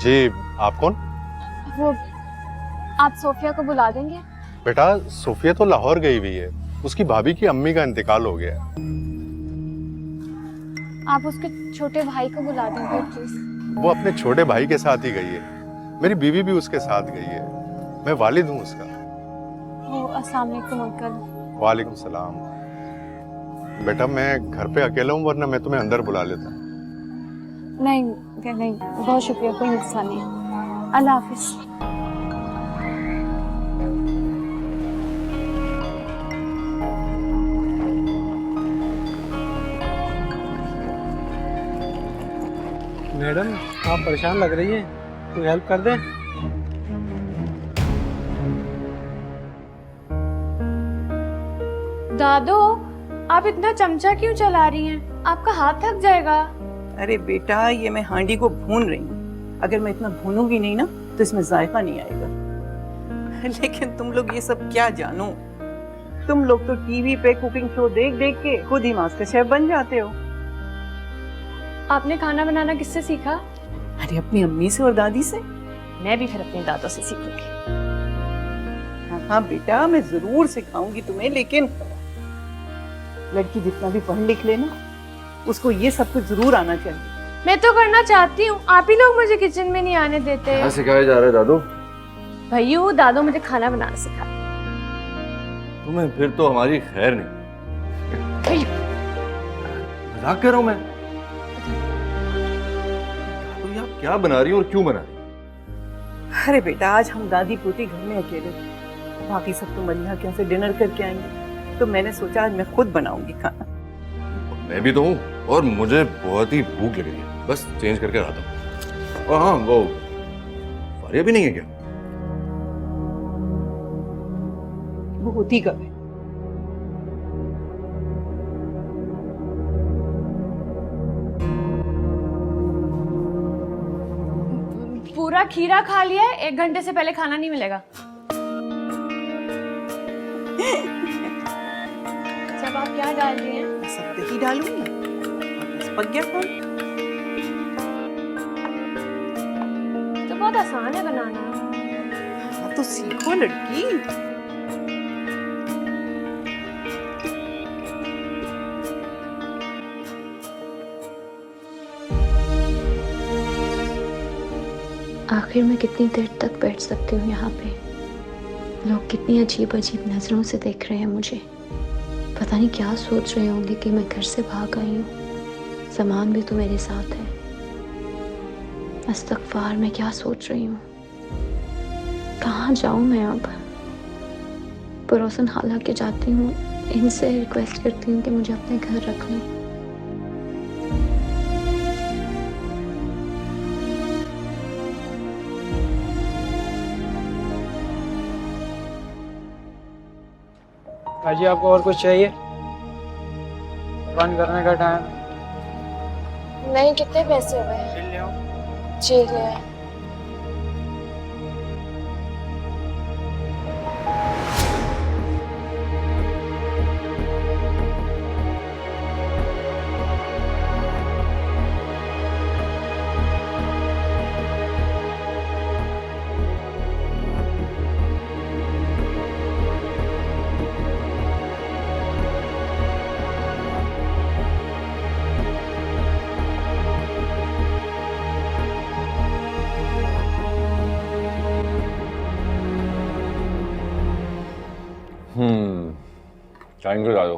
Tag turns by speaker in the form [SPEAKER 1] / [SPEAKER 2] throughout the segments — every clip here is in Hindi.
[SPEAKER 1] जी, आप कौन?
[SPEAKER 2] वो आप सोफिया को बुला देंगे?
[SPEAKER 1] बेटा, सोफिया तो लाहौर गई हुई है। उसकी भाभी की अम्मी का इंतकाल हो गया है।
[SPEAKER 2] आप उसके छोटे भाई को बुला देंगे प्लीज।
[SPEAKER 1] वो अपने छोटे भाई के साथ ही गई है। मेरी बीवी भी उसके साथ गई है। मैं वालिद हूँ उसका।
[SPEAKER 2] अस्सलाम वालेकुम अंकल।
[SPEAKER 1] वालेकुम सलाम। बेटा, मैं घर पे अकेला हूँ, वरना मैं तुम्हें अंदर बुला लेता।
[SPEAKER 2] नहीं नहीं, बहुत शुक्रिया, कोई मसला नहीं। अल्लाह हाफिज।
[SPEAKER 3] मैडम, आप परेशान लग रही हैं, कोई हेल्प कर दें?
[SPEAKER 2] दादो, आप इतना चमचा क्यों चला रही हैं? आपका हाथ थक जाएगा।
[SPEAKER 4] अरे बेटा, ये मैं हांडी को भून रही हूँ। अगर मैं इतना भूनूंगी नहीं ना तो इसमें जायका नहीं आएगा। लेकिन तुम लोग ये सब क्या जानो, तुम लोग तो टीवी पे कुकिंग शो देख देख के खुद ही मास्टर शेफ बन जाते हो।
[SPEAKER 2] आपने खाना बनाना किससे सीखा?
[SPEAKER 4] अरे अपनी अम्मी से और दादी से।
[SPEAKER 2] मैं भी फिर अपने दादों से सीखूंगी।
[SPEAKER 4] हाँ बेटा, मैं जरूर सिखाऊंगी तुम्हें, लेकिन लड़की जितना भी पढ़ लिख ले ना, उसको ये सब कुछ जरूर आना चाहिए।
[SPEAKER 2] मैं तो करना चाहती हूँ, आप ही लोग मुझे किचन में नहीं आने देते।
[SPEAKER 5] क्या सिखाया जा रहा है दादू?
[SPEAKER 2] भैयू, दादो मुझे खाना बनाना सिखा।
[SPEAKER 5] तुम्हें फिर तो हमारी खैर नहीं। मजाक कर रहा हूं मैं। तो आप क्या बना रही हो और क्यों बना रही हो?
[SPEAKER 4] अरे बेटा, आज हम दादी पोती घर में अकेले थे, बाकी सब तो मलिहा के यहाँ से डिनर करके आएंगे, तो मैंने सोचा आज मैं खुद बनाऊंगी खाना।
[SPEAKER 5] मैं भी तो हूँ और मुझे बहुत ही भूख लगी है, बस चेंज करके आता हूँ। और हाँ, वो फारिया भी नहीं है क्या?
[SPEAKER 4] वो होती कब है?
[SPEAKER 2] पूरा खीरा खा लिया है, 1 घंटे से पहले खाना नहीं मिलेगा। सब आप क्या डाल रही हैं?
[SPEAKER 4] सब दही डालूंगी, बस पक गया खाना।
[SPEAKER 2] तो बहुत आसान है बनाना।
[SPEAKER 4] हाँ तो सीखो लड़की।
[SPEAKER 6] आखिर मैं कितनी देर तक बैठ सकती हूँ यहाँ पे? लोग कितनी अजीब अजीब नज़रों से देख रहे हैं मुझे। पता नहीं क्या सोच रहे होंगे कि मैं घर से भाग आई हूँ। सामान भी तो मेरे साथ है। अस्तगफार, मैं क्या सोच रही हूँ? कहाँ जाऊँ मैं अब? पड़ोसन हाला के जाती हूँ, इनसे रिक्वेस्ट करती हूँ कि मुझे अपने घर रख लें।
[SPEAKER 3] जी, आपको और कुछ चाहिए? बंद करने का टाइम।
[SPEAKER 2] नहीं, कितने पैसे हुए हैं?
[SPEAKER 3] ले आओ।
[SPEAKER 2] जी ले आए।
[SPEAKER 5] थैंक यू दादू,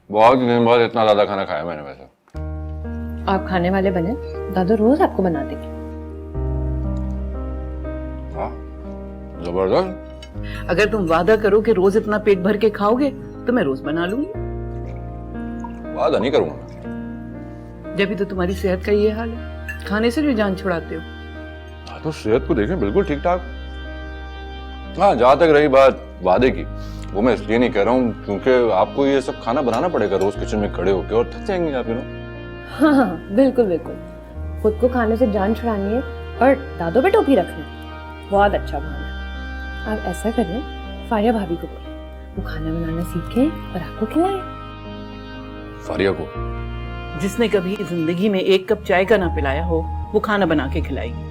[SPEAKER 5] बहुत दिन बाद इतना ज्यादा खाना खाया मैंने। वैसे
[SPEAKER 7] आप खाने वाले बने, दादू रोज आपको बना देंगे।
[SPEAKER 5] हाँ, जबरदस्त।
[SPEAKER 4] अगर तुम वादा करो कि रोज इतना पेट भर के खाओगे तो मैं रोज बना लूंगी।
[SPEAKER 5] वादा नहीं करूंगा।
[SPEAKER 4] जब भी तो तुम्हारी सेहत का ये हाल है, खाने से भी जान छुड़ाते हो।
[SPEAKER 5] दादू, सेहत को देखें बिल्कुल ठीक ठाक। हाँ, जहाँ तक रही बात वादे की, वो मैं इसलिए नहीं कह रहा हूँ क्योंकि आपको ये सब खाना बनाना पड़ेगा रोज किचन में खड़े होकर, और थक जाएंगे आप।
[SPEAKER 7] हाँ हाँ, बिल्कुल बिल्कुल। खुद को खाने से जान छुड़ानी है और दादों पे टोपी रखनी है। बहुत अच्छा बहाना। आप ऐसा करें, फारिया भाभी को बोलें, वो खाना बनाना सीखे और आपको खिलाए।
[SPEAKER 5] फारिया को?
[SPEAKER 4] जिसने कभी जिंदगी में 1 कप चाय का ना पिलाया हो, वो खाना बना के खिलाएगी।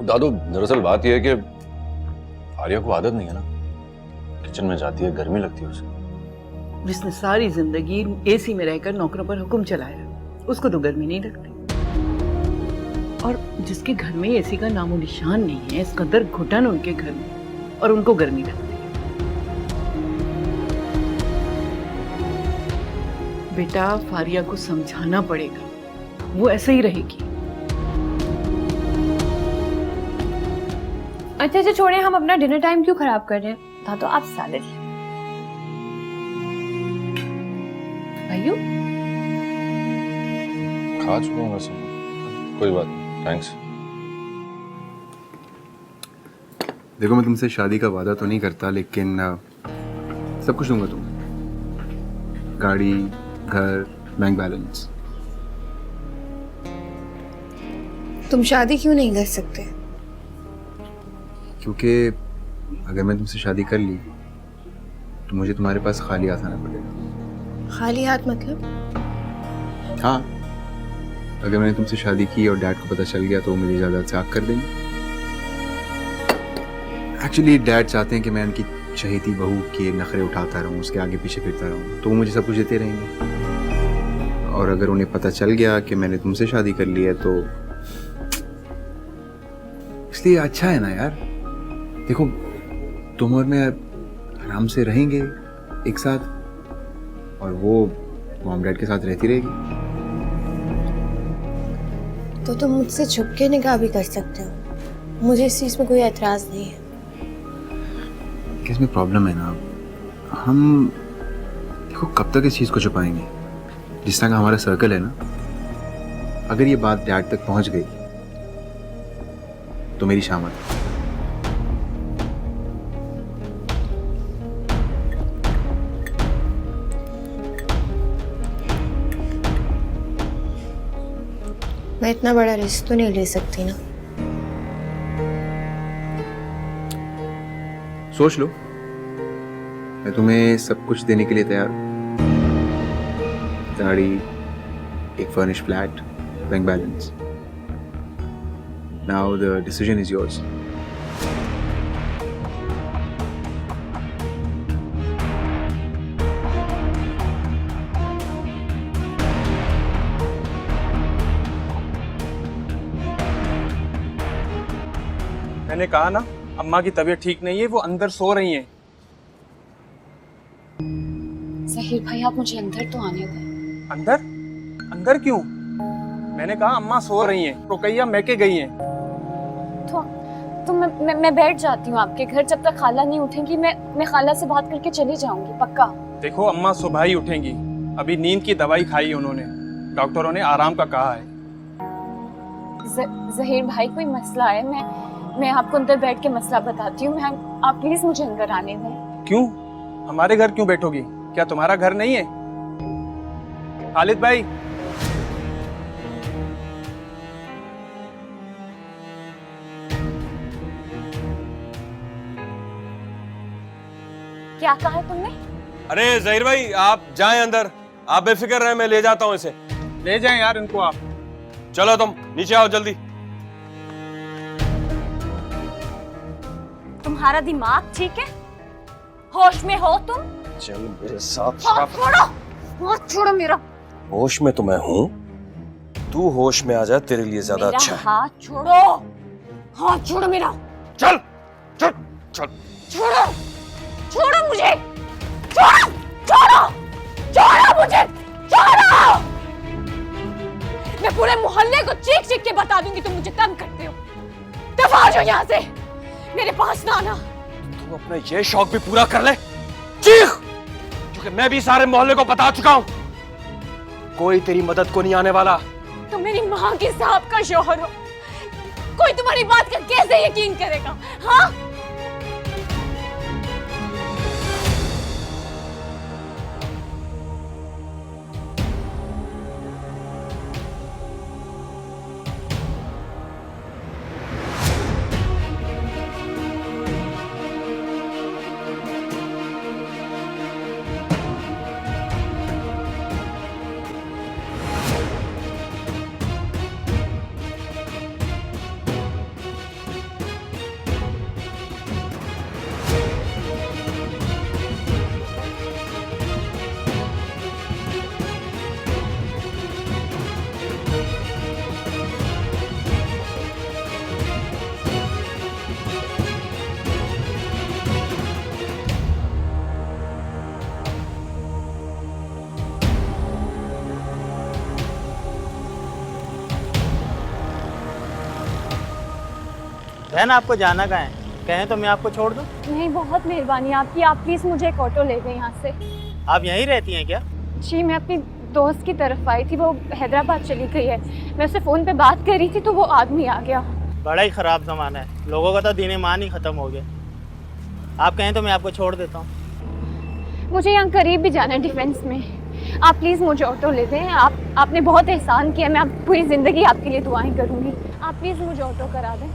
[SPEAKER 5] दादू दरअसल बात यह है कि फारिया को आदत नहीं है ना, किचन में जाती है, गर्मी लगती है उसे।
[SPEAKER 4] जिसने सारी जिंदगी एसी में रहकर नौकरों पर हुक्म चलाया, उसको तो गर्मी नहीं लगती। और जिसके घर में एसी का नामो निशान नहीं है, इस कदर घुटन उनके घर में, और उनको गर्मी लगती है। बेटा, फारिया को समझाना पड़ेगा, वो ऐसे ही रहेगी।
[SPEAKER 7] अच्छा छोड़े, हम अपना डिनर टाइम क्यों खराब कर रहे हैं? दादू आप सैलेड भाइयों
[SPEAKER 5] खा चुका हूँ वैसे, कोई बात नहीं, थैंक्स।
[SPEAKER 1] देखो, मैं तुमसे शादी का वादा तो नहीं करता, लेकिन सब कुछ दूंगा तुम्हें। गाड़ी, घर, बैंक बैलेंस।
[SPEAKER 6] तुम शादी क्यों नहीं कर सकते?
[SPEAKER 1] क्योंकि अगर मैं तुमसे शादी कर ली तो मुझे तुम्हारे पास खाली हाथ आना पड़ेगा।
[SPEAKER 6] खाली हाथ मतलब?
[SPEAKER 1] हाँ, अगर मैंने तुमसे शादी की और डैड को पता चल गया तो वो मुझे ज़्यादा चाक कर देंगे। एक्चुअली डैड चाहते हैं कि मैं उनकी चहेती बहू के नखरे उठाता रहूं, उसके आगे पीछे फिरता रहूं, तो वो मुझे सब कुछ देते रहेंगे। और अगर उन्हें पता चल गया कि मैंने तुमसे शादी कर ली है तो इसलिए अच्छा है ना यार। देखो, तुम और मैं आराम से रहेंगे एक साथ, और वो मॉम डैड के साथ रहती रहेगी।
[SPEAKER 6] तो तुम मुझसे छुप के निकाह भी कर सकते हो, मुझे इस चीज में कोई एतराज नहीं है।
[SPEAKER 1] किसमें प्रॉब्लम है ना, हम देखो कब तक इस चीज़ को छुपाएंगे। जिस तरह का हमारा सर्कल है ना, अगर ये बात डैड तक पहुंच गई तो मेरी शामत है।
[SPEAKER 6] मैं इतना बड़ा रिस्क तो नहीं ले सकती ना।
[SPEAKER 1] सोच लो, मैं तुम्हें सब कुछ देने के लिए तैयार हूं। गाड़ी, एक furnished flat, bank balance. Now the decision is yours.
[SPEAKER 8] मैंने कहा ना, अम्मा की तबीयत ठीक नहीं है, वो अंदर सो रही हैं।
[SPEAKER 2] जहीर भाई, आप मुझे अंदर तो आने दें।
[SPEAKER 8] अंदर? अंदर क्यों? मैंने कहा अम्मा सो रही हैं, रुकैया मैके गई हैं।
[SPEAKER 2] तो मैं बैठ जाती हूँ आपके घर, जब तक खाला नहीं उठेंगी मैं खाला से बात करके चली जाऊंगी, पक्का।
[SPEAKER 8] देखो, अम्मा सुबह ही उठेंगी, अभी नींद की दवाई खाई उन्होंने, डॉक्टरों ने आराम का कहा है।
[SPEAKER 2] जहीर भाई, कोई मसला है? मैं आपको अंदर बैठ के मसला बताती हूँ। आप प्लीज मुझे अंदर आने दें।
[SPEAKER 8] क्यों? हमारे घर क्यों बैठोगी? क्या तुम्हारा घर नहीं है? खालिद भाई,
[SPEAKER 2] क्या कहा तुमने?
[SPEAKER 9] अरे जहीर भाई, आप जाएं अंदर, आप बेफिक्र रहें, मैं ले जाता हूं इसे।
[SPEAKER 8] ले जाएं यार इनको आप।
[SPEAKER 9] चलो तुम नीचे आओ जल्दी।
[SPEAKER 2] तुम्हारा दिमाग ठीक है? होश में हो तुम?
[SPEAKER 9] चल मेरे साथ।
[SPEAKER 2] हाथ छोड़ो, हाथ छोड़ो मेरा।
[SPEAKER 9] होश में तो मैं हूँ, तू होश में आ जा, तेरे लिए ज्यादा
[SPEAKER 2] मेरा
[SPEAKER 9] अच्छा है।
[SPEAKER 2] हाथ छोड़ो, हाथ छोड़ो मेरा।
[SPEAKER 9] चल चल चल।
[SPEAKER 2] छोड़ो, छोड़ो मुझे, छोड़ो, छोड़ो, छोड़ो मुझे, छोड़ो। मैं पूरे मोहल्ले को चीख चीख के बता दूंगी तुम मुझे तंग करते हो। दफा हो जाओ यहाँ से, मेरे पास ना आना।
[SPEAKER 9] तू अपना ये शौक भी पूरा कर ले, चीख, क्योंकि मैं भी सारे मोहल्ले को बता चुका हूँ, कोई तेरी मदद को नहीं आने वाला।
[SPEAKER 2] तुम मेरी माँ के साहब का शौहर हो, कोई तुम्हारी बात का कैसे यकीन करेगा? हाँ,
[SPEAKER 10] बहन आपको जाना कहाँ है? कहें तो मैं आपको छोड़ दूँ?
[SPEAKER 2] नहीं, बहुत मेहरबानी आपकी, आप प्लीज़ मुझे एक ऑटो ले दें यहाँ से।
[SPEAKER 10] आप यहीं रहती हैं क्या?
[SPEAKER 2] जी, मैं अपनी दोस्त की तरफ आई थी, वो हैदराबाद चली गई है। मैं उससे फ़ोन पे बात कर रही थी तो वो आदमी आ गया।
[SPEAKER 10] बड़ा ही ख़राब ज़माना है, लोगों का तो दीन ईमान ही ख़त्म हो गया। आप कहें तो मैं आपको छोड़ देता हूँ।
[SPEAKER 2] मुझे यहाँ करीब भी जाना है, डिफेंस में। आप प्लीज़ मुझे ऑटो ले दें। आपने बहुत एहसान किया, मैं पूरी ज़िंदगी आपके लिए दुआएं करूँगी। आप प्लीज़ मुझे ऑटो करा दें।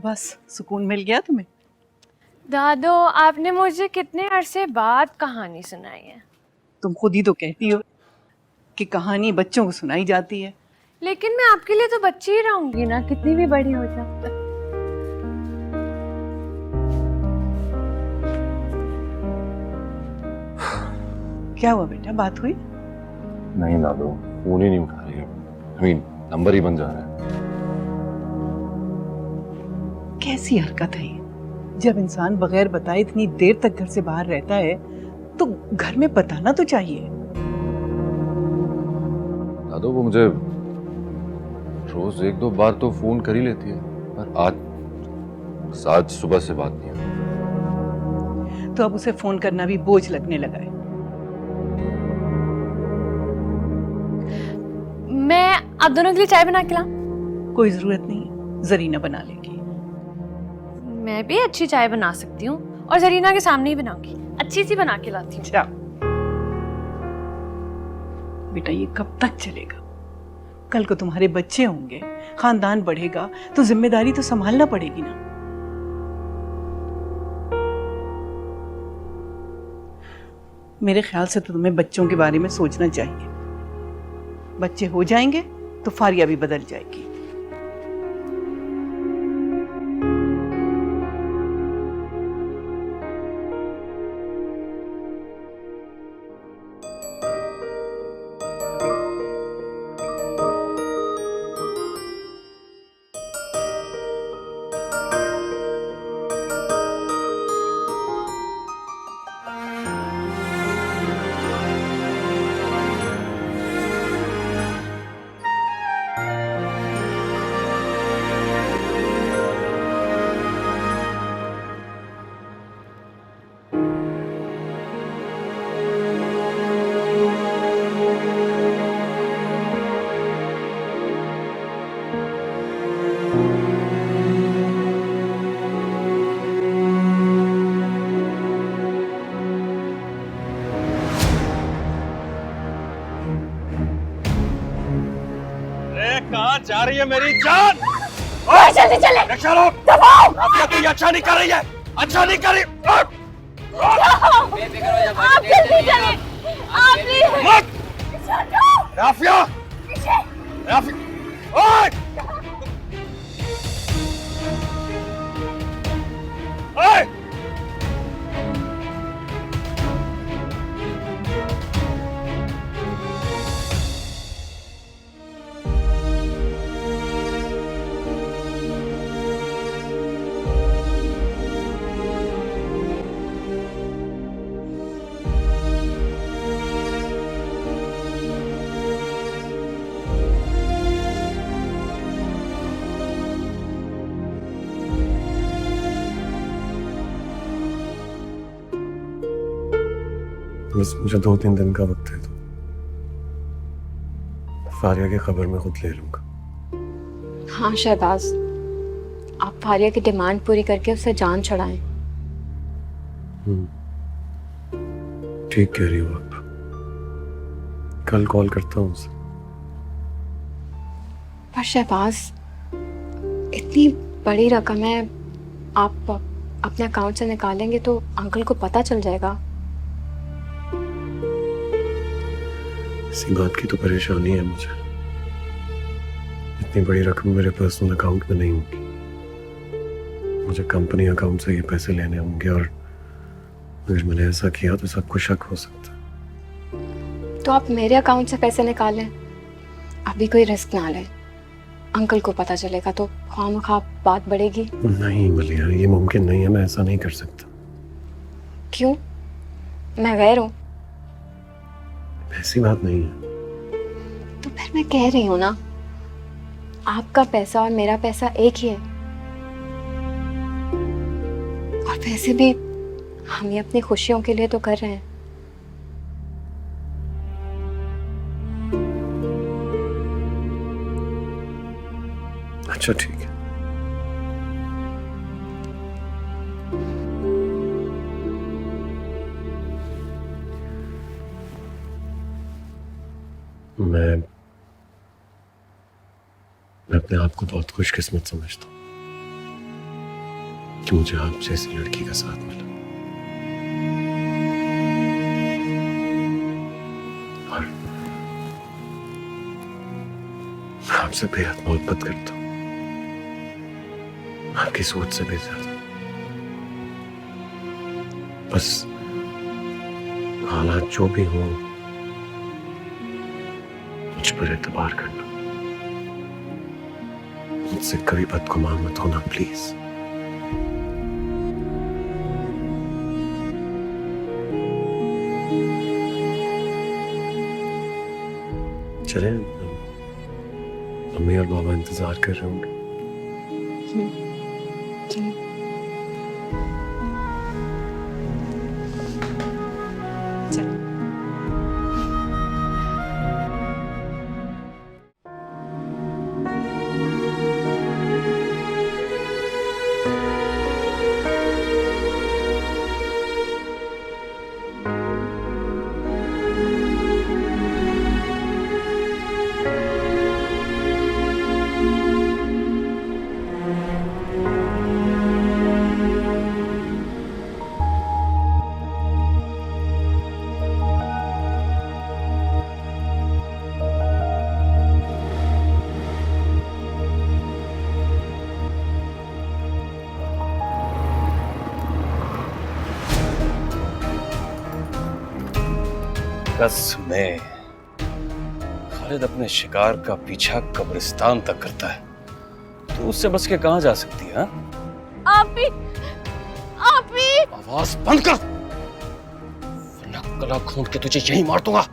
[SPEAKER 4] बस सुकून मिल गया तुम्हें?
[SPEAKER 7] दादो, आपने मुझे कितने अरसे बाद कहानी सुनाई है।
[SPEAKER 4] तुम खुद ही तो कहती हो कि कहानी बच्चों को सुनाई जाती है।
[SPEAKER 7] लेकिन मैं आपके लिए तो बच्ची ही रहूंगी ना, कितनी भी बड़ी हो जाए।
[SPEAKER 4] क्या हुआ बेटा, बात हुई?
[SPEAKER 5] नहीं दादो, फोन ही नहीं उठा रही है। नंबर ही बन जा रहा है।
[SPEAKER 4] कैसी हरकत है ये? जब इंसान बगैर बताए इतनी देर तक घर से बाहर रहता है तो घर में बताना तो चाहिए।
[SPEAKER 5] दादो, वो मुझे रोज एक दो बार तो फोन कर ही लेती है, पर आज सुबह से बात नहीं हुई।
[SPEAKER 4] तो अब उसे फोन करना भी बोझ लगने लगा है।
[SPEAKER 7] मैं आप दोनों के लिए चाय बना के लाऊं?
[SPEAKER 4] कोई जरूरत नहीं, जरीना बना लेगी।
[SPEAKER 7] मैं भी अच्छी चाय बना सकती हूँ और जरीना के सामने ही बनाऊंगी। अच्छी सी बना के लाती हूँ।
[SPEAKER 4] अच्छा बेटा, ये कब तक चलेगा? कल को तुम्हारे बच्चे होंगे, खानदान बढ़ेगा तो जिम्मेदारी तो संभालना पड़ेगी ना। मेरे ख्याल से तो तुम्हें बच्चों के बारे में सोचना चाहिए। बच्चे हो जाएंगे तो फारिया भी बदल जाएगी।
[SPEAKER 9] कहाँ जा रही है मेरी जान?
[SPEAKER 2] जल्दी चले।
[SPEAKER 9] चलो,
[SPEAKER 2] दबाओ।
[SPEAKER 9] तू ये अच्छा नहीं कर रही है, अच्छा नहीं कर रही।
[SPEAKER 2] आप जल्दी चले। आप
[SPEAKER 9] मत। राफिया, राफिया, ओए! ओए!
[SPEAKER 11] बस मुझे 2-3 दिन का वक्त है तो फारिया की खबर मैं खुद ले लूंगा।
[SPEAKER 6] हाँ शहबाज, आप फारिया की डिमांड पूरी करके उसे जान छुड़ाएं।
[SPEAKER 11] ठीक कह रही हो आप। कल कॉल करता हूँ उसे।
[SPEAKER 6] पर शहबाज, इतनी बड़ी रकम है, आप अपने अकाउंट से निकालेंगे तो अंकल को पता चल जाएगा।
[SPEAKER 11] इसी बात की तो परेशानी है मुझे। इतनी बड़ी रकम मेरे पर्सनल अकाउंट में नहीं होगी। मुझे कंपनी अकाउंट से ये पैसे लेने होंगे और अगर मैंने ऐसा किया तो सबको शक हो सकता है।
[SPEAKER 6] तो आप मेरे अकाउंट से पैसे निकालें, अभी कोई रिस्क ना ले, अंकल को पता चलेगा तो खामखा बात बढ़ेगी।
[SPEAKER 11] नहीं मलिया, ये मुमकिन नहीं है, मैं ऐसा नहीं कर सकता।
[SPEAKER 6] क्यों? मैं गैर हूँ?
[SPEAKER 11] ऐसी बात नहीं है।
[SPEAKER 6] तो फिर मैं कह रही हूँ ना, आपका पैसा और मेरा पैसा एक ही है। और वैसे भी हम ये अपनी खुशियों के लिए तो कर रहे हैं।
[SPEAKER 11] अच्छा ठीक है। मैं अपने आप को बहुत खुशकिस्मत समझता हूँ कि मुझे आप जैसी लड़की का साथ मिला, और आपसे बेहद मोहब्बत करता हूँ, आपकी सोच से भी ज्यादा। बस हालात जो भी हों, मुझ पर एतबार करना, मुझसे कभी बदगुमान मत होना प्लीज। चले, मम्मी और बाबा इंतजार कर रहे होंगे।
[SPEAKER 9] में खालिद अपने शिकार का पीछा कब्रिस्तान तक करता है, तो उससे बच के कहां जा सकती है?
[SPEAKER 2] आप भी
[SPEAKER 9] आवाज बंद कर, वरना गला घोंट के तुझे यहीं मार दूंगा।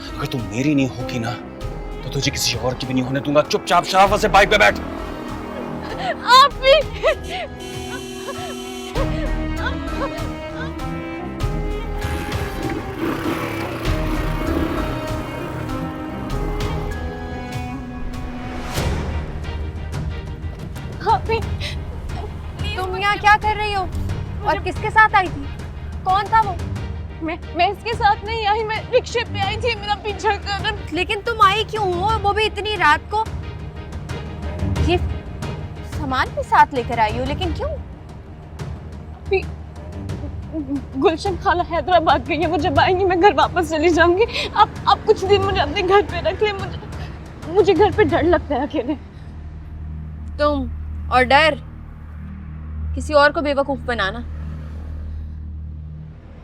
[SPEAKER 9] अगर तुम मेरी नहीं होगी ना, तो तुझे किसी और की भी नहीं होने दूंगा। चुपचाप शराफत से बाइक पे बैठ।
[SPEAKER 2] आप भी
[SPEAKER 7] तुम यहाँ क्या कर रही हो और किसके साथ आई थी? कौन था वो?
[SPEAKER 2] मैं इसके साथ नहीं आई, मैं रिक्शे पे आई थी, मेरा पीछा कर।
[SPEAKER 7] लेकिन तुम आई क्यों हो, वो भी इतनी रात को? ये सामान भी साथ लेकर आई हो, लेकिन क्यों?
[SPEAKER 2] गुलशन खाला हैदराबाद गई है, वो जब आएंगी मैं घर वापस चली जाऊंगी। आप कुछ दिन मुझे अपने घर पे रख ले, मुझे घर पे डर लगता है अकेले।
[SPEAKER 7] तुम और डर किसी और को बेवकूफ बनाना।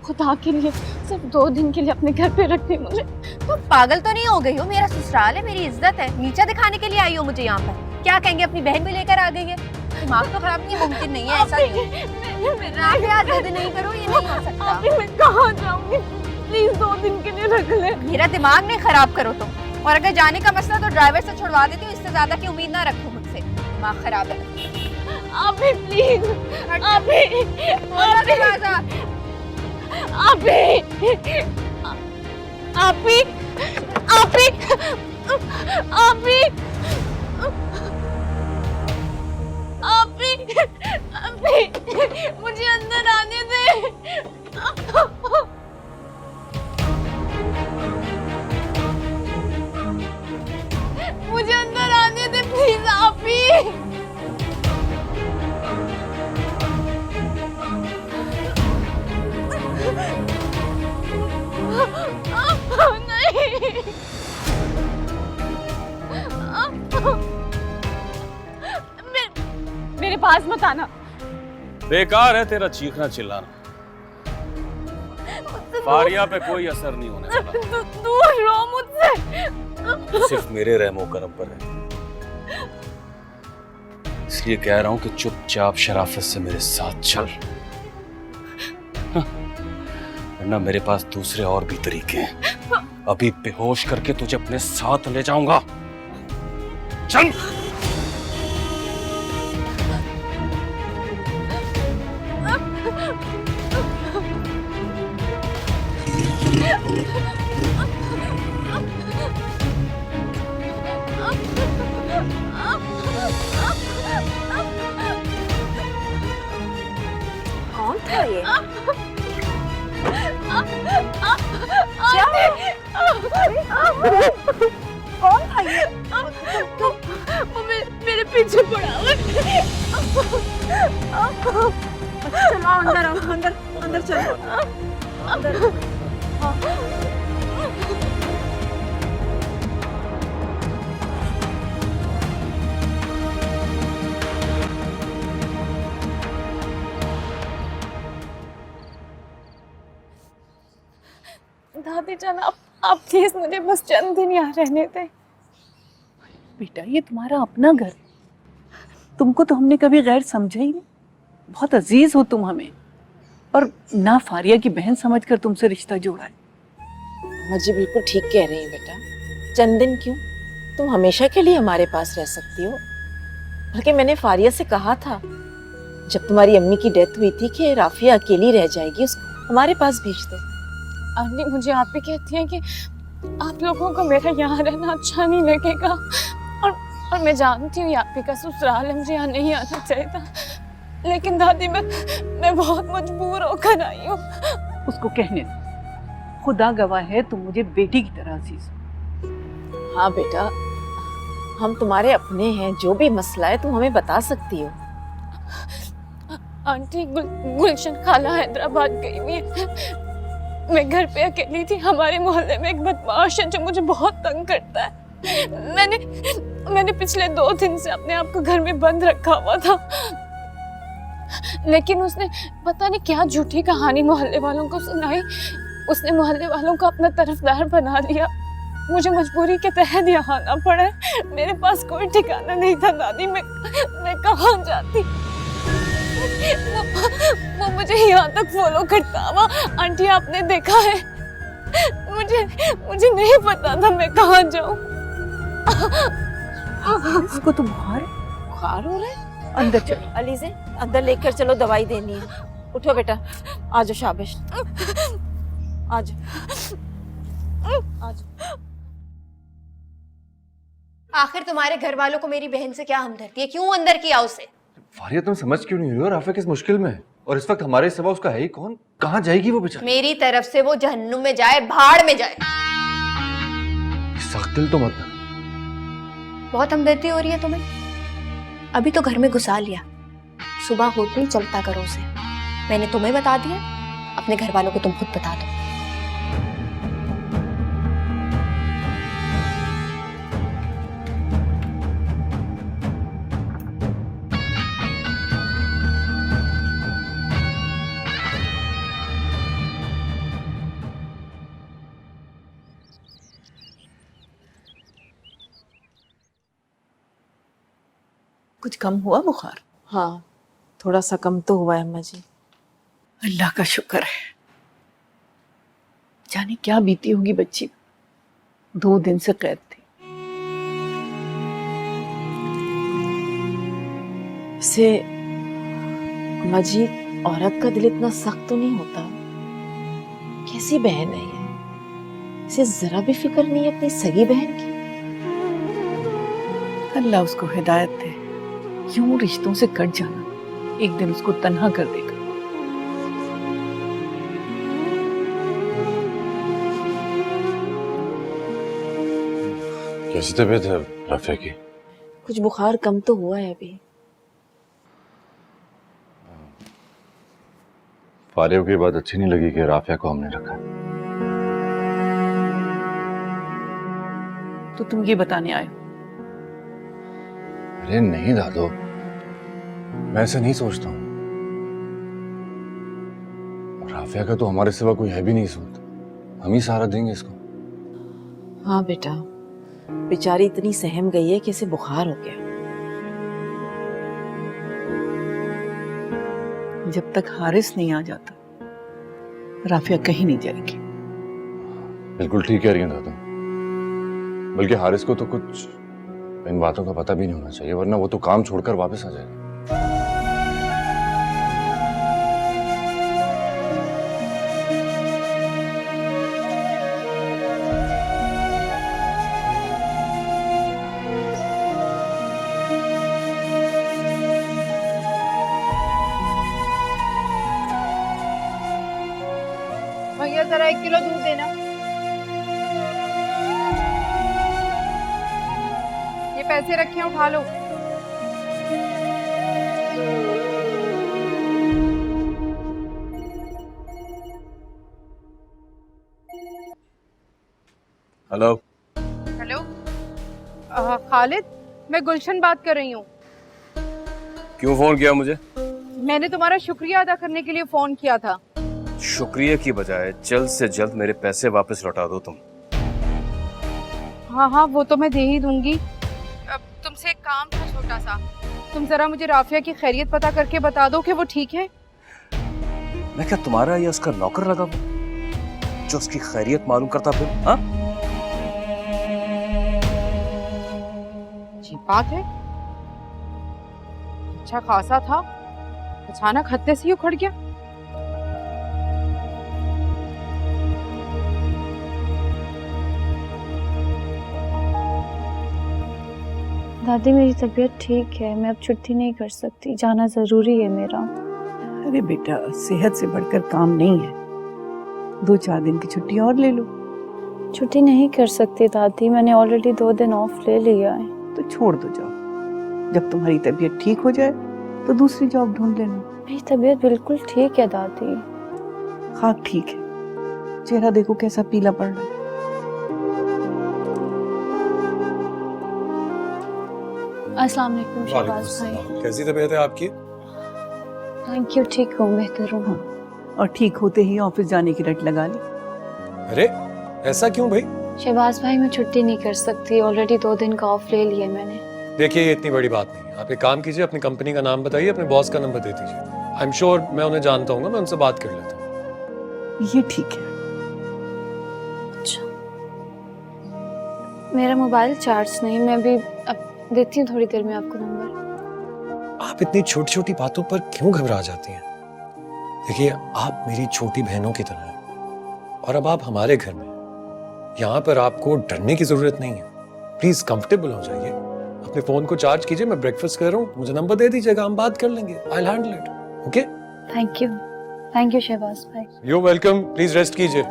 [SPEAKER 2] खुदा के लिए सिर्फ 2 दिन के लिए अपने घर पे रख दे मुझे।
[SPEAKER 7] तुम पागल तो नहीं हो गई हो? मेरा ससुराल है, मेरी इज्जत है। नीचा दिखाने के लिए आई हो मुझे यहाँ पर? क्या कहेंगे, अपनी बहन भी लेकर आ गई है? दिमाग तो खराब नहीं, मुमकिन नहीं है ऐसा। नहीं करो, ये नहीं हो सकता।
[SPEAKER 2] मैं कहाँ जाऊंगी? प्लीज 2 दिन के लिए रख ले।
[SPEAKER 7] मेरा दिमाग नहीं खराब करो तुम। और अगर जाने का मसला तो ड्राइवर से छुड़वा देती हूँ, इससे ज्यादा की उम्मीद ना रखो मुझसे। दिमाग खराब है।
[SPEAKER 2] अभी प्लीज, अभी मुझे अंदर आने दे। मुझे अंदर आने दे प्लीज। आपी नहीं, मेरे पास मत आना।
[SPEAKER 9] बेकार है तेरा चीखना चिल्लाना, फारिया पे कोई असर नहीं होने वाला।
[SPEAKER 2] दूर रहो मुझसे।
[SPEAKER 9] सिर्फ मेरे रहमो करम पर है, इसलिए कह रहा हूं कि चुपचाप शराफत से मेरे साथ चल, वरना मेरे पास दूसरे और भी तरीके हैं। अभी बेहोश करके तुझे अपने साथ ले जाऊंगा। चल।
[SPEAKER 2] कौन था ये? कौन था ये? वो मेरे पीछे पड़ा हुआ है। चलो अंदर आओ, अंदर अंदर चलो अंदर। दादी जान, आप प्लीज मुझे बस चंद दिन यहाँ रहने दें।
[SPEAKER 4] बेटा ये तुम्हारा अपना घर, तुमको तो हमने कभी गैर समझा ही नहीं। बहुत अजीज हो तुम हमें, और ना फारिया की बहन समझकर तुमसे रिश्ता जोड़ा है।
[SPEAKER 12] मुझे बिल्कुल ठीक कह रही है बेटा। चंद दिन क्यों, तुम हमेशा के लिए हमारे पास रह सकती हो। बल्कि मैंने फारिया से कहा था जब तुम्हारी अम्मी की डेथ हुई थी कि राफिया अकेली रह जाएगी, उसको हमारे पास भेज दे।
[SPEAKER 2] आंटी मुझे आप भी कहती हैं कि आप लोगों को मेरा यहाँ रहना अच्छा नहीं लगेगा, और मैं जानती हूँ आप ही का ससुराल है, मुझे यहाँ नहीं आना चाहिए था, लेकिन दादी मैं बहुत मजबूर होकर आई हूँ।
[SPEAKER 4] उसको कहने दो, खुदा गवाह है तुम मुझे बेटी की तरह अजीज हो।
[SPEAKER 12] हाँ बेटा, हम तुम्हारे अपने हैं, जो भी मसला है तुम हमें बता सकती हो।
[SPEAKER 2] आंटी गुलशन खाला हैदराबाद गई हुई है, मैं घर पे अकेली थी। हमारे मोहल्ले में एक बदमाश है जो मुझे बहुत तंग करता है। मैंने पिछले 2 दिन से अपने आप को घर में बंद रखा हुआ था, लेकिन उसने पता नहीं क्या झूठी कहानी मोहल्ले वालों को सुनाई। उसने मोहल्ले वालों को अपना तरफदार बना लिया। मुझे मजबूरी के तहत यहाँ आना पड़ा है। मेरे पास कोई ठिकाना नहीं था दादी, मैं कहाँ जाती। वो मुझे यहाँ तक फॉलो करता हुआ। आंटी आपने देखा है, मुझे नहीं पता था मैं कहाँ जाऊँ।
[SPEAKER 4] इसको तो बुखार
[SPEAKER 12] हो रहा है।
[SPEAKER 4] अंदर चलो।
[SPEAKER 12] अलीज़े अंदर लेकर चलो, दवाई देनी है। उठो बेटा, आ जाओ शाबाश, आ जाओ आ जाओ।
[SPEAKER 6] आखिर तुम्हारे घर वालों को मेरी बहन से क्या हमदर्दी है? क्यों अंदर किया उसे?
[SPEAKER 5] फारिया तुम समझ क्यों नहीं रही हो? राफिया किस मुश्किल में है, और इस वक्त हमारे सिवा उसका है ही कौन? कहाँ जाएगी वो बेचारी?
[SPEAKER 6] मेरी तरफ से वो जहन्नुम में जाए, भाड़ में जाए।
[SPEAKER 5] सख्त दिल तो मत बन।
[SPEAKER 6] बहुत हमदर्दी हो रही है तुम्हें? अभी तो घर में घुसा लिया, सुबह होते ही चलता करो उसे। मैंने तुम्हें बता दिया, अपने घर वालों को तुम खुद बता दो।
[SPEAKER 4] कुछ कम हुआ बुखार?
[SPEAKER 12] हाँ, थोड़ा सा कम तो हुआ है अम्मा जी।
[SPEAKER 4] अल्लाह का शुक्र है। जाने क्या बीती होगी बच्ची, 2 दिन से कैद थी।
[SPEAKER 12] से अम्मा जी, औरत का दिल इतना सख्त तो नहीं होता। कैसी बहन है ये, इसे जरा भी फिक्र नहीं है अपनी सगी बहन की।
[SPEAKER 4] अल्लाह उसको हिदायत दे, यूं रिश्तों से कट जाना एक दिन उसको तन्हा कर देगा।
[SPEAKER 5] कैसी तबीयत है राफिया की?
[SPEAKER 12] कुछ बुखार कम तो हुआ है अभी।
[SPEAKER 5] फारिया की बात अच्छी नहीं लगी कि राफिया को हमने रखा।
[SPEAKER 4] तो तुम ये बताने आए हो?
[SPEAKER 5] अरे नहीं दादो, मैं ऐसे नहीं सोचता हूँ। राफिया का तो हमारे सिवा कोई है भी नहीं इस वक्त, हम ही सहारा देंगे इसको।
[SPEAKER 12] हाँ बेटा, बेचारी इतनी सहम गई है कि इसे बुखार हो गया।
[SPEAKER 4] जब तक हारिस नहीं आ जाता राफिया कहीं नहीं जाएगी।
[SPEAKER 5] बिल्कुल ठीक कह रही है दादा। बल्कि हारिस को तो कुछ इन बातों का पता भी नहीं होना चाहिए, वरना वो तो काम छोड़कर वापस आ जाएगा।
[SPEAKER 7] भैया जरा 1 किलो दूध देना। ये पैसे रखे हैं, उठा लो।
[SPEAKER 9] हेलो।
[SPEAKER 7] हेलो खालिद, मैं गुलशन बात कर रही हूँ।
[SPEAKER 9] क्यों फोन किया मुझे?
[SPEAKER 7] मैंने तुम्हारा शुक्रिया अदा करने के लिए फोन किया था।
[SPEAKER 9] शुक्रिया की बजाय जल्द से जल्द मेरे पैसे वापस लौटा दो तुम।
[SPEAKER 7] हाँ हाँ, वो तो मैं दे ही दूंगी। अब तुमसे एक काम था छोटा सा, तुम जरा मुझे राफिया की खैरियत पता करके बता दो कि वो ठीक है।
[SPEAKER 9] मैं क्या तुम्हारा या उसका नौकर लगा हूं जो उसकी खैरियत मालूम करता फिर? हाँ,
[SPEAKER 7] अच्छी बात है। अच्छा खासा था, अचानक हत्ते से ही उखड़ गया।
[SPEAKER 6] दादी मेरी तबीयत ठीक है, मैं अब छुट्टी नहीं कर सकती, जाना ज़रूरी है मेरा।
[SPEAKER 4] अरे बेटा, सेहत से बढ़कर काम नहीं है। 2-4 दिन की छुट्टी और ले लो।
[SPEAKER 6] छुट्टी नहीं कर सकती दादी, मैंने ऑलरेडी 2 दिन ऑफ ले लिया है।
[SPEAKER 4] तो छोड़ दो जॉब। जब तुम्हारी तबीयत ठीक हो जाए तो दूसरी जॉब ढूंढ लेना।
[SPEAKER 6] मेरी तबीयत बिल्कुल ठीक है दादी।
[SPEAKER 4] खाक ठीक है, चेहरा देखो कैसा पीला पड़ रहा है।
[SPEAKER 6] अस्सलाम वालेकुम शहबाज भाई।
[SPEAKER 11] कैसी तबीयत है आपकी?
[SPEAKER 6] थैंक यू, ठीक हूँ, बेहतर हूँ।
[SPEAKER 4] और ठीक होते ही ऑफिस जाने की रट लगा ली।
[SPEAKER 11] अरे ऐसा क्यों भाई?
[SPEAKER 6] शहबाज भाई मैं छुट्टी नहीं कर सकती, ऑलरेडी 2 दिन का ऑफ ले लिया मैंने।
[SPEAKER 11] देखिए ये इतनी बड़ी बात नहीं है, आप एक काम कीजिए, अपनी कंपनी का नाम बताइए, अपने बॉस का नंबर दे दीजिए। आई एम श्योर मैं उन्हें जानता हूँ, मैं उनसे बात कर लेता हूँ।
[SPEAKER 4] ये ठीक है।
[SPEAKER 6] अच्छा, मेरा मोबाइल चार्ज नहीं, मैं भी अब देती हूँ थोड़ी देर में आपको नंबर।
[SPEAKER 11] आप इतनी छोटी छोटी बातों पर क्यों घबरा जाती हैं? देखिए आप मेरी छोटी बहनों की तरह हैं और अब आप हमारे घर में, यहाँ पर आपको डरने की जरूरत नहीं है। प्लीज कंफर्टेबल हो जाइए, अपने फोन को चार्ज कीजिए, मैं ब्रेकफास्ट कर रहा हूँ, मुझे नंबर दे दीजिएगा, हम बात कर लेंगे। I will handle it. Okay,
[SPEAKER 6] thank you Shahbaz भाई।
[SPEAKER 11] यू वेलकम, प्लीज रेस्ट कीजिए।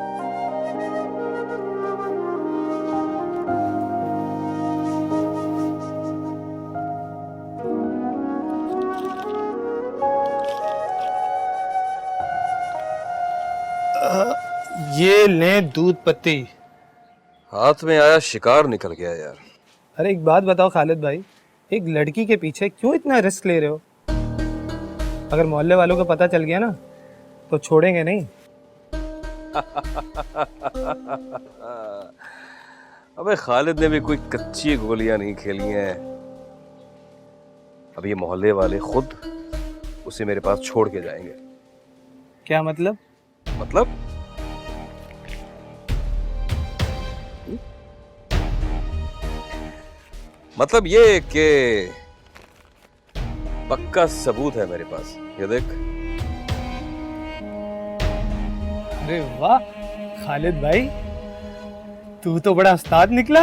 [SPEAKER 10] ये लें दूध पत्ती।
[SPEAKER 9] हाथ में आया शिकार निकल गया यार।
[SPEAKER 10] अरे एक बात बताओ खालिद भाई, एक लड़की के पीछे क्यों इतना रिस्क ले रहे हो? अगर मोहल्ले वालों को पता चल गया ना तो छोड़ेंगे नहीं।
[SPEAKER 9] अबे खालिद ने भी कोई कच्ची गोलियां नहीं खेली हैं। अब ये मोहल्ले वाले खुद उसे मेरे पास छोड़ के जाएंगे।
[SPEAKER 10] क्या मतलब?
[SPEAKER 9] मतलब ये कि पक्का सबूत है मेरे पास, ये देख।
[SPEAKER 10] अरे वाह खालिद भाई, तू तो बड़ा उस्ताद निकला।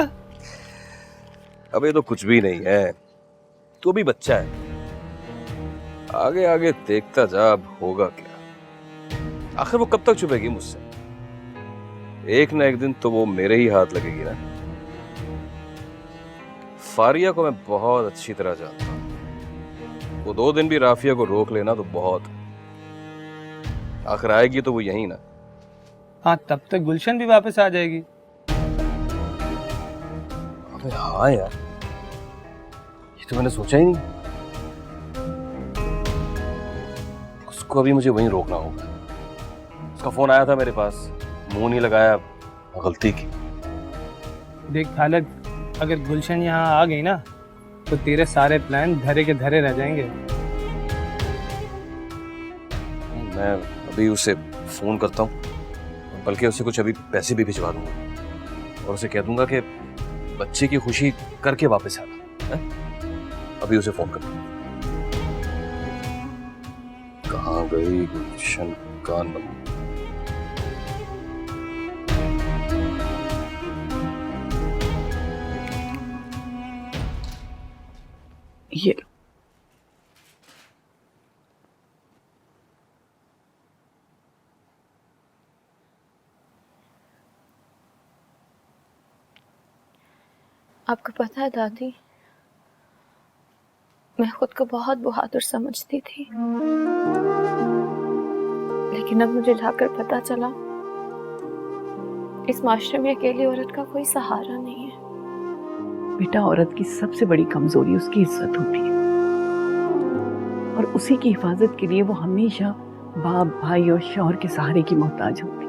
[SPEAKER 9] अब ये तो कुछ भी नहीं है, तू भी बच्चा है, आगे आगे देखता जा अब होगा क्या। आखिर वो कब तक छुपेगी मुझसे? एक ना एक दिन तो वो मेरे ही हाथ लगेगी ना। फारिया को मैं बहुत अच्छी तरह जानता हूं, वो 2 दिन भी राफिया को रोक लेना तो बहुत। आखिर आएगी तो वो यही ना।
[SPEAKER 10] हाँ, तब तक गुलशन भी वापस आ जाएगी।
[SPEAKER 9] अबे हाँ यार, ये तो मैंने सोचा ही नहीं। उसको अभी मुझे वहीं रोकना होगा। उसका फोन आया था मेरे पास, मुंह नहीं लगाया, गलती की।
[SPEAKER 10] देख खालिद, अगर गुलशन यहाँ आ गई ना तो तेरे सारे प्लान धरे के धरे रह जाएंगे।
[SPEAKER 9] मैं अभी उसे फोन करता हूँ, बल्कि उसे कुछ अभी पैसे भी भिजवा दूंगा और उसे कह दूंगा कि बच्चे की खुशी करके वापस आना। अभी उसे फोन करता हूँ। कहाँ गई गुलशन कान बंद।
[SPEAKER 4] ये
[SPEAKER 6] आपको पता है दादी, मैं खुद को बहुत बहादुर समझती थी, लेकिन अब मुझे जाकर पता चला इस माशरे में अकेली औरत का कोई सहारा नहीं है।
[SPEAKER 4] बेटा, औरत की सबसे बड़ी कमजोरी उसकी इज्जत होती है और उसी की हिफाजत के लिए वो हमेशा बाप, भाई और शौहर के सहारे की मोहताज होती है।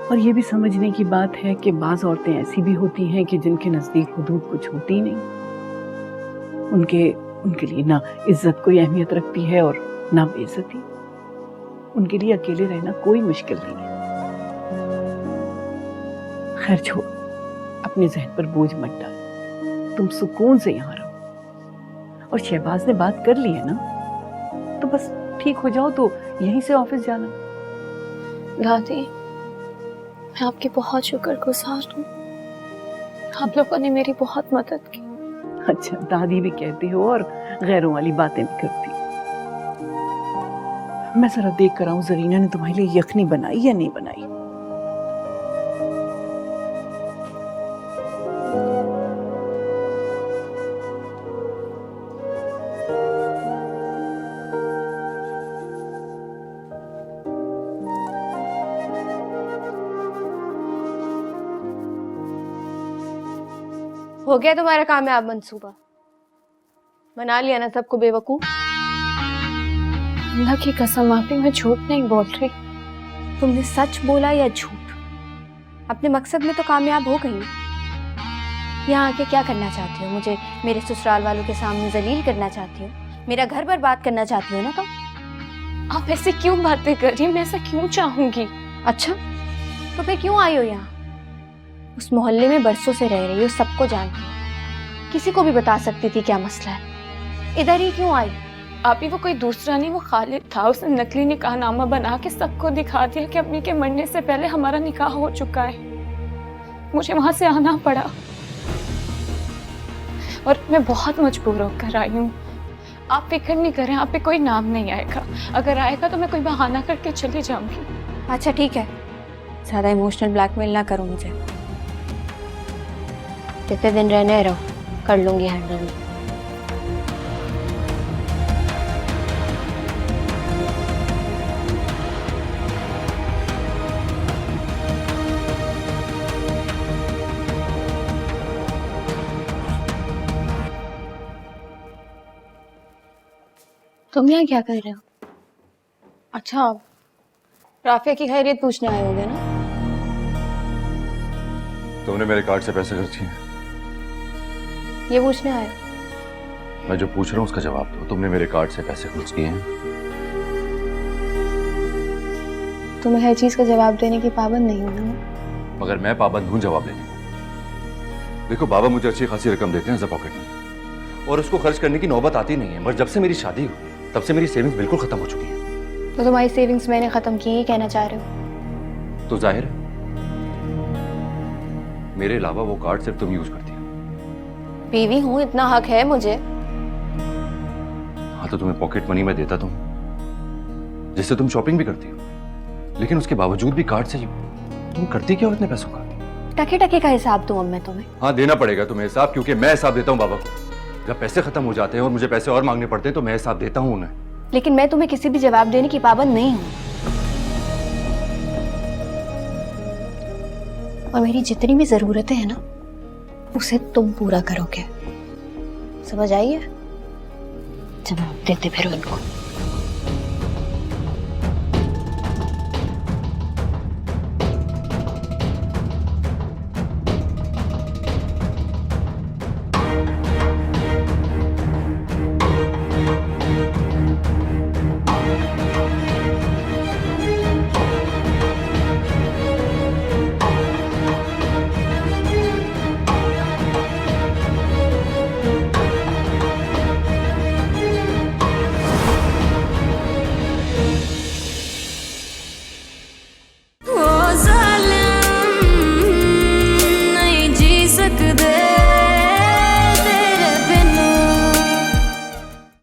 [SPEAKER 4] और ये भी समझने की बात है कि बाज औरतें ऐसी भी होती हैं कि जिनके नजदीक हुदूद कुछ होती नहीं, उनके लिए ना इज्जत कोई अहमियत रखती है और ना बेइज्जती। उनके लिए अकेले रहना कोई मुश्किल नहीं है। खैर छोड़, अपने जहन पर बोझ मत डाल, तुम सुकून से यहाँ रहो। और शहबाज ने बात कर ली है ना, तो बस ठीक हो जाओ तो यहीं से ऑफिस जाना।
[SPEAKER 6] दादी, मैं आपकी बहुत शुक्रगुजार हूँ, आप लोगों ने मेरी बहुत मदद की।
[SPEAKER 4] अच्छा, दादी भी कहती हो और गैरों वाली बातें भी करती। मैं जरा देख कर आऊं जरीना ने तुम्हारे लिए यखनी बनाई या नहीं बनाई।
[SPEAKER 2] हो गया तुम्हारा कामयाब मंसूबा? बना लिया ना सबको बेवकूफ?
[SPEAKER 6] अल्लाह की कसम आप ही, मैं झूठ नहीं बोल रही।
[SPEAKER 2] तुमने सच बोला या झूठ? अपने मकसद में तो कामयाब हो गई ना। यहाँ आके क्या करना चाहती हो? मुझे मेरे ससुराल वालों के सामने जलील करना चाहती हो? मेरा घर बर्बाद करना चाहती हो ना तुम?
[SPEAKER 6] आप ऐसे क्यों बातें कर रही हैं? मैं ऐसा क्यों चाहूंगी?
[SPEAKER 2] अच्छा, तो फिर क्यों आई हो यहाँ? उस मोहल्ले में बरसों से रह रही हो, सबको जानती हो, किसी को भी बता सकती थी क्या मसला है। इधर ही क्यों आई?
[SPEAKER 6] आप ही, वो कोई दूसरा नहीं, वो खालिद था। उसने नकली निकाहनामा बना के सबको दिखा दिया कि अम्मी के मरने से पहले हमारा निकाह हो चुका है। मुझे वहां से आना पड़ा और मैं बहुत मजबूर होकर आई हूँ। आप फिक्र नहीं करें, आप पे कोई नाम नहीं आएगा। अगर आएगा तो मैं कोई बहाना करके चली जाऊंगी।
[SPEAKER 2] अच्छा ठीक है, ज्यादा इमोशनल ब्लैकमेल ना करो मुझे। कितने दिन रहने रहो, कर लूंगी हैंडल।
[SPEAKER 6] तुम यहाँ क्या कर रहे हो?
[SPEAKER 2] अच्छा, राफिया की खैरियत पूछने आए होगे ना?
[SPEAKER 5] तुमने मेरे कार्ड से पैसे खर्च किए?
[SPEAKER 2] ये पूछने आए हो?
[SPEAKER 5] मैं जो पूछ रहा हूँ उसका जवाब दो। तुमने मेरे कार्ड से पैसे खर्च किए हैं?
[SPEAKER 2] तुम्हें हर चीज का जवाब देने की पाबंद नहीं हूं ना।
[SPEAKER 5] मगर मैं पाबंद हूँ जवाब देने को। देखो, बाबा मुझे अच्छी खासी रकम देते हैं पॉकेट में, और उसको खर्च करने की नौबत आती नहीं है। मगर जब से मेरी शादी हुई तब से मेरी सेविंग्स बिल्कुल खत्म हो चुकी है।
[SPEAKER 2] तो तुम्हारी सेविंग्स मैंने खत्म की, ही कहना चाह रहे हो?
[SPEAKER 5] तो जाहिर है मेरे अलावा वो कार्ड सिर्फ तुम यूज करती हो।
[SPEAKER 2] बीवी हूँ, इतना हक है मुझे।
[SPEAKER 5] हाँ, तो तुम्हें पॉकेट मनी मैं देता तो जिससे तुम शॉपिंग भी करती हो, लेकिन उसके बावजूद भी कार्ड से तुम करती क्या हो इतने पैसों का?
[SPEAKER 2] टके टके का हिसाब दूं अब मैं तुम्हें?
[SPEAKER 5] हाँ, देना पड़ेगा तुम्हें हिसाब, क्योंकि मैं हिसाब देता हूँ बाबा को। जब पैसे खत्म हो जाते हैं और मुझे पैसे और मांगने पड़ते हैं तो मैं हिसाब देता हूँ उन्हें।
[SPEAKER 2] लेकिन मैं तुम्हें किसी भी जवाब देने की पाबंद नहीं हूँ, और मेरी जितनी भी जरूरतें हैं ना उसे तुम पूरा करोगे, समझ आई है? जवाब देते फिर उनको।